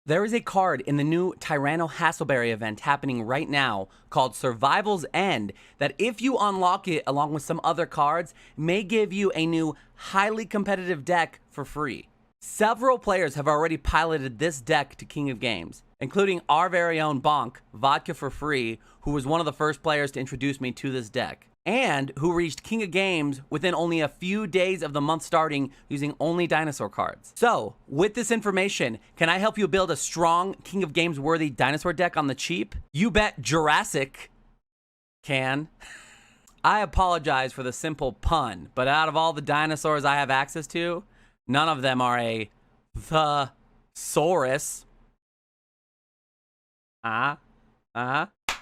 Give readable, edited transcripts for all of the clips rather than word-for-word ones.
There is a card in the new Tyranno Hassleberry event happening right now called Survival's End that if you unlock it along with some other cards, may give you a new highly competitive deck for free. Several players have already piloted this deck to King of Games, including our very own Bonk, Vodka for Free, who was one of the first players to introduce me to this deck, and who reached King of Games within only a few days of the month starting using only dinosaur cards. So, with this information, can I help you build a strong King of Games worthy dinosaur deck on the cheap? You bet Jurassic can. I apologize for the simple pun, but out of all the dinosaurs I have access to, none of them are a Soros.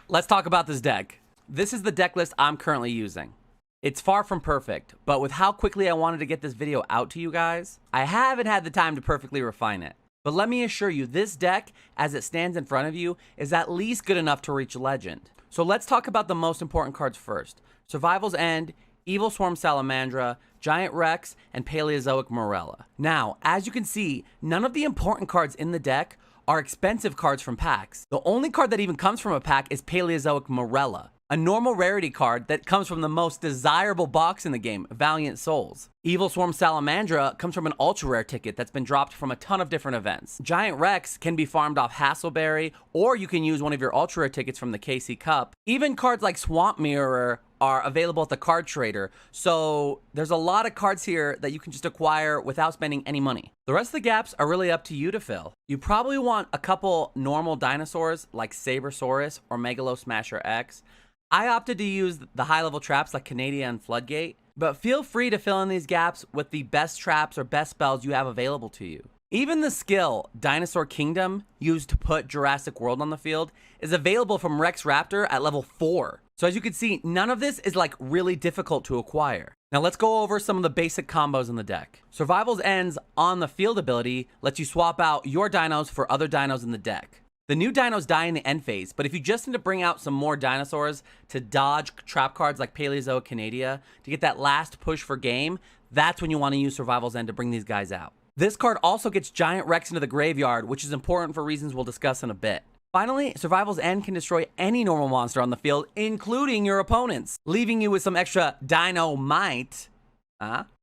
Let's talk about this deck. This is the deck list I'm currently using. It's far from perfect, but with how quickly I wanted to get this video out to you guys, I haven't had the time to perfectly refine it. But let me assure you, this deck, as it stands in front of you, is at least good enough to reach Legend. So let's talk about the most important cards first. Survival's End, Evil Swarm Salamandra, Giant Rex, and Paleozoic Morella. Now, as you can see, none of the important cards in the deck are expensive cards from packs. The only card that even comes from a pack is Paleozoic Morella, a normal rarity card that comes from the most desirable box in the game, Valiant Souls. Evil Swarm Salamandra comes from an ultra rare ticket that's been dropped from a ton of different events. Giant Rex can be farmed off Hassleberry, or you can use one of your ultra rare tickets from the KC Cup. Even cards like Swamp Mirror are available at the card trader, so there's a lot of cards here that you can just acquire without spending any money. The rest of the gaps are really up to you to fill. You probably want a couple normal dinosaurs like Sabersaurus or Megalosmasher X. I opted to use the high-level traps like Canadia and Floodgate, but feel free to fill in these gaps with the best traps or best spells you have available to you. Even the skill, Dinosaur Kingdom, used to put Jurassic World on the field, is available from Rex Raptor at level 4. So as you can see, none of this is like really difficult to acquire. Now let's go over some of the basic combos in the deck. Survival's End's On the Field ability lets you swap out your dinos for other dinos in the deck. The new dinos die in the end phase, but if you just need to bring out some more dinosaurs to dodge trap cards like Paleozoic Canadia to get that last push for game, that's when you want to use Survival's End to bring these guys out. This card also gets Giant Rex into the graveyard, which is important for reasons we'll discuss in a bit. Finally, Survival's End can destroy any normal monster on the field, including your opponents, leaving you with some extra dynamite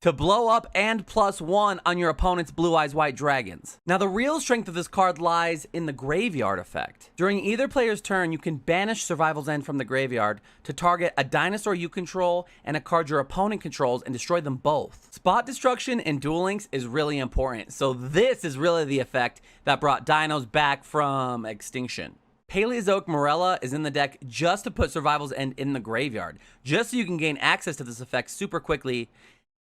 to blow up and +1 on your opponent's Blue Eyes White Dragons. Now, the real strength of this card lies in the graveyard effect. During either player's turn, you can banish Survival's End from the graveyard to target a dinosaur you control and a card your opponent controls and destroy them both. Spot destruction in Duel Links is really important, so this is really the effect that brought dinos back from extinction. Paleozoic Morella is in the deck just to put Survival's End in the graveyard, just so you can gain access to this effect super quickly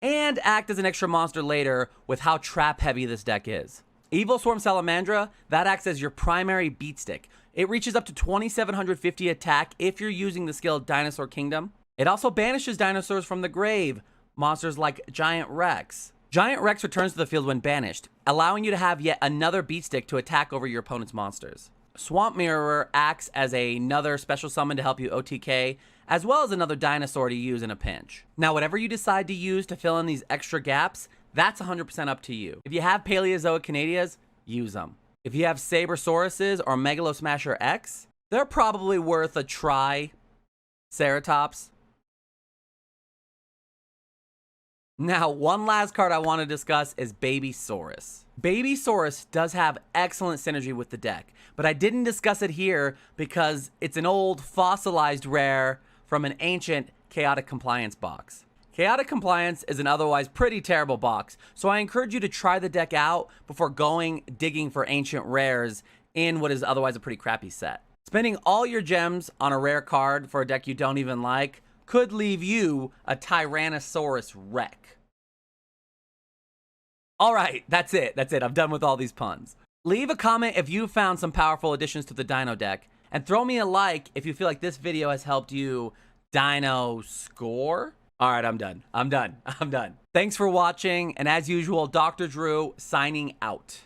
and act as an extra monster later with how trap heavy this deck is. Evil Swarm Salamandra, that acts as your primary beat stick. It reaches up to 2750 attack if you're using the skill Dinosaur Kingdom. It also banishes dinosaurs from the grave, monsters like Giant Rex. Giant Rex returns to the field when banished, allowing you to have yet another beat stick to attack over your opponent's monsters. Swamp Mirror acts as another special summon to help you OTK, as well as another dinosaur to use in a pinch. Now, whatever you decide to use to fill in these extra gaps, that's 100% up to you. If you have Paleozoic Canadias, use them. If you have Sabersauruses or Megalosmasher X, they're probably worth a try. Ceratops. Now, one last card I want to discuss is Baby Saurus. Baby Saurus does have excellent synergy with the deck, but I didn't discuss it here because it's an old fossilized rare from an ancient Chaotic Compliance box. Chaotic Compliance is an otherwise pretty terrible box, so I encourage you to try the deck out before going digging for ancient rares in what is otherwise a pretty crappy set. Spending all your gems on a rare card for a deck you don't even like could leave you a Tyrannosaurus wreck. All right, that's it. I'm done with all these puns. Leave a comment if you found some powerful additions to the Dino deck, and throw me a like if you feel like this video has helped you Dino score. All right, I'm done. Thanks for watching, and as usual, Dr. Drew signing out.